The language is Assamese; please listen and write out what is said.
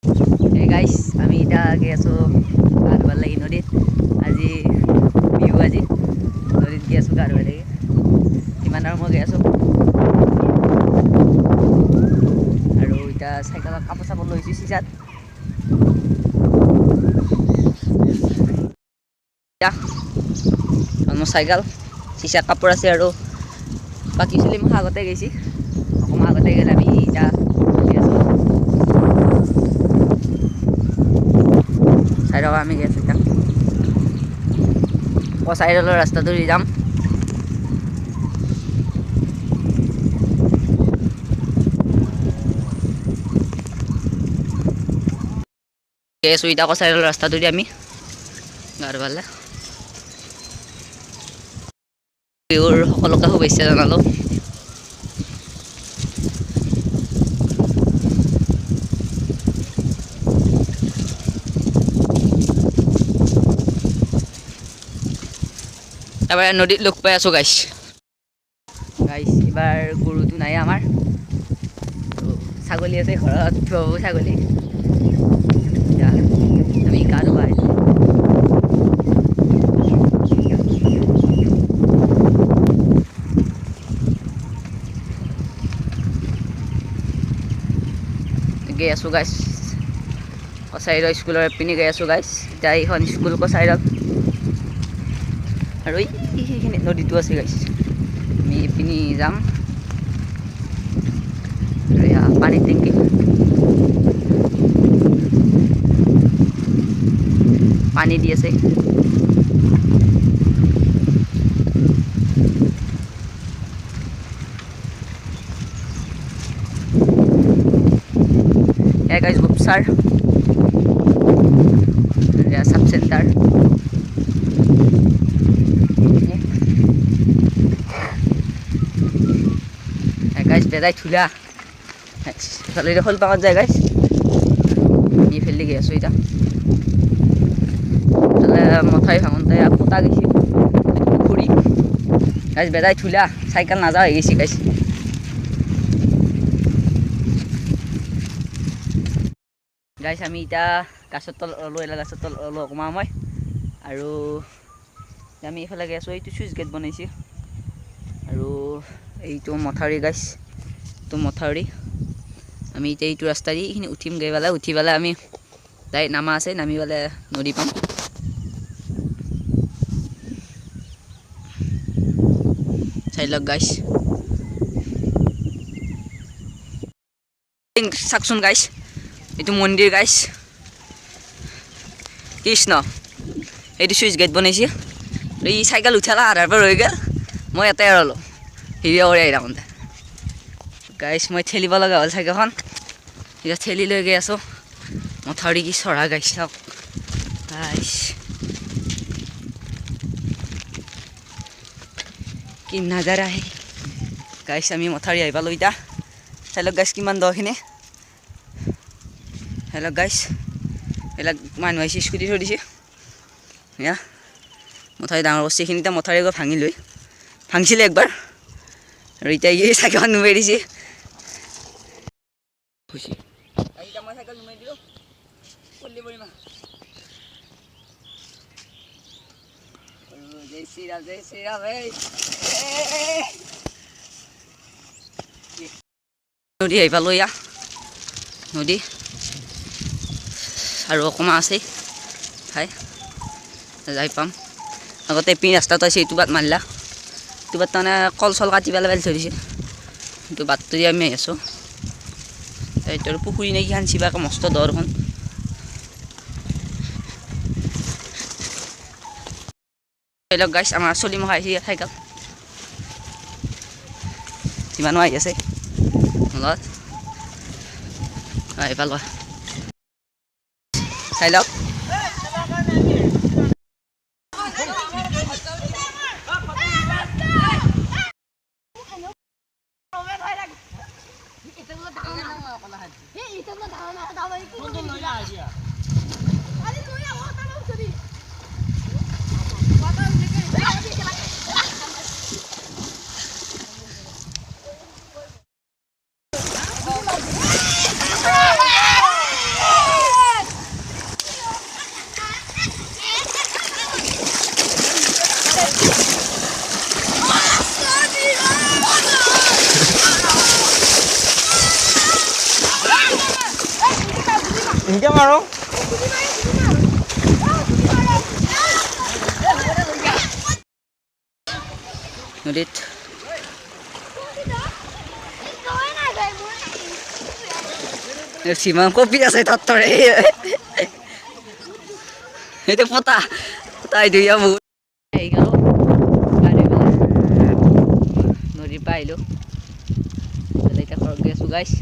Hey guys, আমি এটা গৈ আছোঁ গা ধুব লাগি নদীত। আজি বিহু আজি নদীত গৈ আছোঁ গা ধুব লাগি। কিমান আৰু মই গৈ আছোঁ আৰু এতিয়া চাইকেলত কাপোৰ চাপোৰ লৈছোঁ চিচাত। মোৰ চাইকেল চিচাত কাপোৰ আছে আৰু বাকী চলি মোক আগতে গৈছে অকণমান আগতে গ'লে আমি এতিয়া চাই থকা আমি গৈ আছোঁ এতিয়া চাইডলৈ ৰাস্তাটো দি যাম। গৈ আছোঁ এতিয়া চাইডলৈ ৰাস্তাটো দি আমি গা ধুবলৈ। বিহুৰ সকলোকে শুভেচ্ছা জনালোঁ। এবাৰ নদীত লগ পাই আছোঁ গাইছ। এইবাৰ গৰুটো নাই আমাৰ, ছাগলী আছে ঘৰত, ছাগলী আমি গা ধুব আহিছোঁ। গৈ আছোঁ গাইছ কছাৰীৰ স্কুলৰ পিনে গৈ আছোঁ গাইছ। এতিয়া এইখন স্কুল কছাৰীত আৰু এইখিনি নদীটো আছে গাইছ। আমি এইপিনে যাম আৰু এয়া পানীৰ টেংকি পানী দি আছে। এয়া গাইছ গোপচাৰ সাব চেণ্টাৰ। গাইছ বেজাই থুলা এইফালে শ'ল পাকত যায় গাইছ। এইফালে গৈ আছোঁ এতিয়া মথাই ভাঙোতে পোতা গৈছে পুখুৰী গাইছ বেজাই থুলা চাইকেল নাযাওঁ হৈ গৈছে গাইছ। গাইছ আমি এতিয়া গাছৰ তল ৰ'লোঁ, এলা গাছৰ তল ৰ'লোঁ অকণমান সময় আৰু আমি এইফালে গৈ আছোঁ। এইটো চুইচ গেট বনাইছে আৰু এইটো মথাউৰি গাইছ, এইটো মথাউৰি। আমি এতিয়া এইটো ৰাস্তা দি এইখিনি উঠিম গৈ পেলাই, উঠি পেলাই আমি ডাইৰেক্ট নামা আছে, নামি পেলাই নদী পাম। চাই লওক গাইছ, চাওকচোন গাইছ, এইটো মন্দিৰ গাইছ কৃষ্ণ। এইটো চুইচ গেট বনাইছে। এই চাইকেল উঠালা আধাৰ পৰা ৰৈ গ'ল, মই এটাই ৰ'লোঁ হিৰিয়া কৰি আহি থাকোঁতে গাইছ। মই ঠেলিব লগা হ'ল চাইকেলখন, এতিয়া ঠেলি লৈ গৈ আছোঁ। মথাউৰি কি চঢ়া গাইছ চাওক গাইছ, কি নাজাৰা আহে গাইছ। আমি মথাউৰি আহি পালোঁ এতিয়া। চাই লওক গাইছ কিমান দখিনি। চাই লওক গাইছ, এইবিলাক মানুহ আহিছে স্কুটি থৈ দিছে। এয়া মথাউৰি ডাঙৰ কৰিছে, এইখিনিতে মথাউৰি গৈ ভাঙি লৈ ভাঙিছিলে একবাৰ আৰু এতিয়া এই চাইকেলখন নুমাই দিছে। মই চাইকেল নুমাই দিলোঁ পল্লি পৰিমা জয় শ্ৰীৰাম জয় শ্ৰীৰাম। নদী আহি পালোঁ, এয়া নদী আৰু অকণমান আছে খাই যাই পাম। আগতে পিন ৰাস্তাটো আছে, এইটো বাট মাৰিলা, এইটো বাট তাৰমানে কল চল কাটি পেলাই থৈ দিছে। এইটো বাটটো দি আমি আহি আছোঁ। এইটো আৰু পুখুৰী নে কি খান চিবাকে মস্ত দৰখন। ধৰি লওক গাইছ আমাৰ চলি মুখা আহিছে চাইকেল যিমানো আহি আছে লগত আহি পালোঁ। চাই লওক ইনকে মাৰো নদীত সীমা কপি আছে তাত তৰে সেইটো পতা পতাই দুইয়া বহুত আহি গ'লো নদীৰ পৰা আহিলোঁ এতিয়া ঘৰত গৈ আছোঁ গাইছ